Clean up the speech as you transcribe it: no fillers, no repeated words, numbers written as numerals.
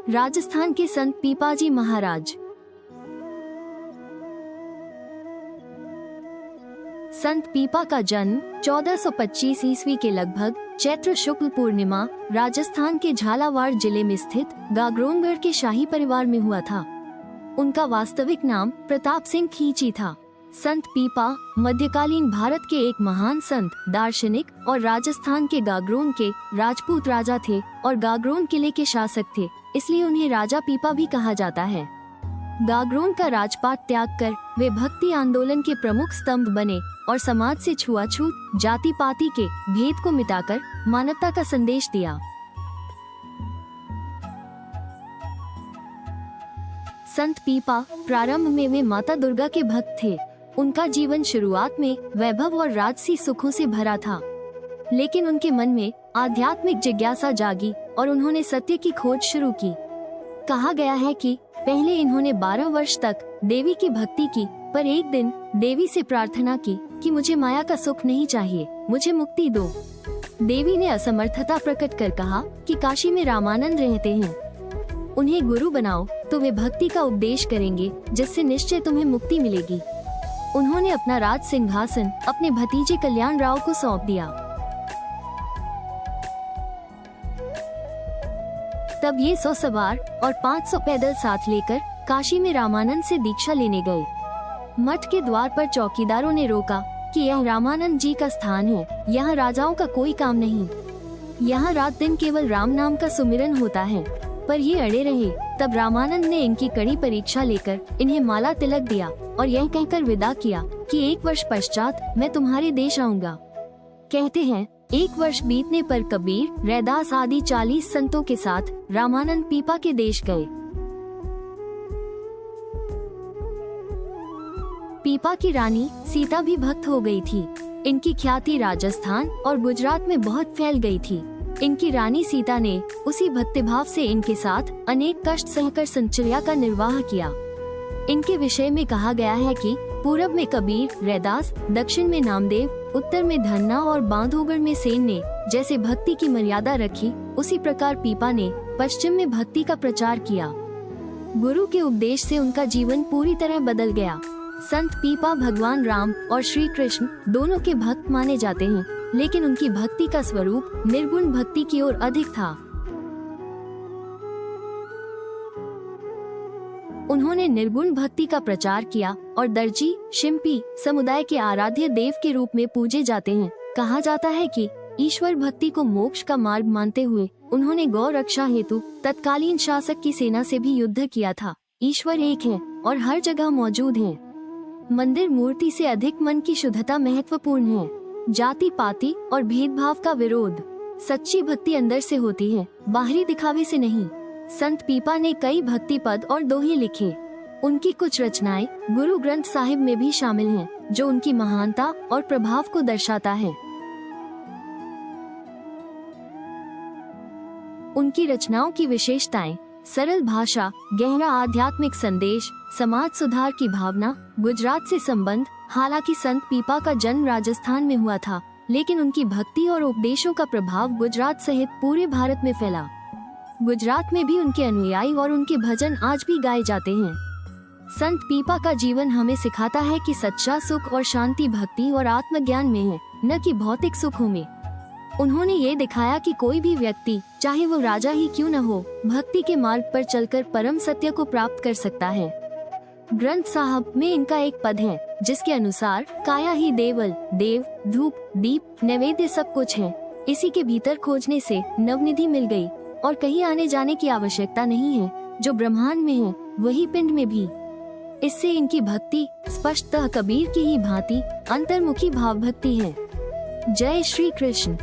राजस्थान के संत पीपाजी महाराज। संत पीपा का जन्म 1425 ईस्वी के लगभग चैत्र शुक्ल पूर्णिमा राजस्थान के झालावाड़ जिले में स्थित गागरोनगढ़ के शाही परिवार में हुआ था। उनका वास्तविक नाम प्रताप सिंह खींची था। संत पीपा मध्यकालीन भारत के एक महान संत, दार्शनिक और राजस्थान के गागरोन के राजपूत राजा थे और गागरोन किले के शासक थे, इसलिए उन्हें राजा पीपा भी कहा जाता है। गागरोन का राजपाट त्याग कर वे भक्ति आंदोलन के प्रमुख स्तंभ बने और समाज से छुआछूत, जाति पाति के भेद को मिटाकर मानवता का संदेश दिया। संत पीपा प्रारंभ में वे माता दुर्गा के भक्त थे। उनका जीवन शुरुआत में वैभव और राजसी सुखों से भरा था, लेकिन उनके मन में आध्यात्मिक जिज्ञासा जागी और उन्होंने सत्य की खोज शुरू की। कहा गया है कि पहले इन्होंने 12 वर्ष तक देवी की भक्ति की, पर एक दिन देवी से प्रार्थना की कि मुझे माया का सुख नहीं चाहिए, मुझे मुक्ति दो। देवी ने असमर्थता प्रकट कर कहा कि काशी में रामानंद रहते हैं, उन्हें गुरु बनाओ तो वे भक्ति का उपदेश करेंगे, जिससे निश्चय तुम्हें मुक्ति मिलेगी। उन्होंने अपना राज सिंहासन अपने भतीजे कल्याण राव को सौंप दिया। तब ये 100 सवार और 500 पैदल साथ लेकर काशी में रामानंद से दीक्षा लेने गए। मठ के द्वार पर चौकीदारों ने रोका कि यह रामानंद जी का स्थान है, यहाँ राजाओं का कोई काम नहीं, यहाँ रात दिन केवल राम नाम का सुमिरन होता है। पर ये अड़े रहे। तब रामानंद ने इनकी कड़ी परीक्षा लेकर इन्हें माला तिलक दिया और यह कहकर विदा किया कि 1 वर्ष पश्चात मैं तुम्हारे देश आऊंगा। कहते हैं 1 वर्ष बीतने पर कबीर, रैदास आदि 40 संतों के साथ रामानंद पीपा के देश गए। पीपा की रानी सीता भी भक्त हो गई थी। इनकी ख्याति राजस्थान और गुजरात में बहुत फैल गई थी। इनकी रानी सीता ने उसी भक्तिभाव से इनके साथ अनेक कष्ट सहकर संचर्या का निर्वाह किया। इनके विषय में कहा गया है कि पूरब में कबीर, रैदास, दक्षिण में नामदेव, उत्तर में धन्ना और बांधवगढ़ में सेन ने जैसे भक्ति की मर्यादा रखी, उसी प्रकार पीपा ने पश्चिम में भक्ति का प्रचार किया। गुरु के उपदेश से उनका जीवन पूरी तरह बदल गया। संत पीपा भगवान राम और श्री कृष्ण दोनों के भक्त माने जाते हैं, लेकिन उनकी भक्ति का स्वरूप निर्गुण भक्ति की ओर अधिक था। उन्होंने निर्गुण भक्ति का प्रचार किया और दर्जी, शिंपी समुदाय के आराध्य देव के रूप में पूजे जाते हैं। कहा जाता है कि ईश्वर भक्ति को मोक्ष का मार्ग मानते हुए उन्होंने गौ रक्षा हेतु तत्कालीन शासक की सेना से भी युद्ध किया था। ईश्वर एक है और हर जगह मौजूद है। मंदिर मूर्ति से अधिक मन की शुद्धता महत्वपूर्ण है। जाति पाति और भेदभाव का विरोध। सच्ची भक्ति अंदर से होती है, बाहरी दिखावे से नहीं। संत पीपा ने कई भक्ति पद और दोहे लिखे। उनकी कुछ रचनाएं गुरु ग्रंथ साहिब में भी शामिल हैं, जो उनकी महानता और प्रभाव को दर्शाता है। उनकी रचनाओं की विशेषताएं: सरल भाषा, गहरा आध्यात्मिक संदेश, समाज सुधार की भावना, गुजरात से संबंध। हालांकि संत पीपा का जन्म राजस्थान में हुआ था, लेकिन उनकी भक्ति और उपदेशों का प्रभाव गुजरात सहित पूरे भारत में फैला। गुजरात में भी उनके अनुयायी और उनके भजन आज भी गाए जाते हैं। संत पीपा का जीवन हमें सिखाता है कि सच्चा सुख और शांति भक्ति और आत्मज्ञान में है, न कि भौतिक सुखों में। उन्होंने ये दिखाया कि कोई भी व्यक्ति, चाहे वो राजा ही क्यों न हो, भक्ति के मार्ग पर चलकर परम सत्य को प्राप्त कर सकता है। ग्रंथ साहब में इनका एक पद है जिसके अनुसार काया ही देवल, देव, धूप, दीप, नैवेद्य सब कुछ है। इसी के भीतर खोजने से नवनिधि मिल गई और कहीं आने जाने की आवश्यकता नहीं है। जो ब्रह्मांड में है वही पिंड में भी। इससे इनकी भक्ति स्पष्टतः कबीर की ही भांति अंतर्मुखी भाव भक्ति है। जय श्री कृष्ण।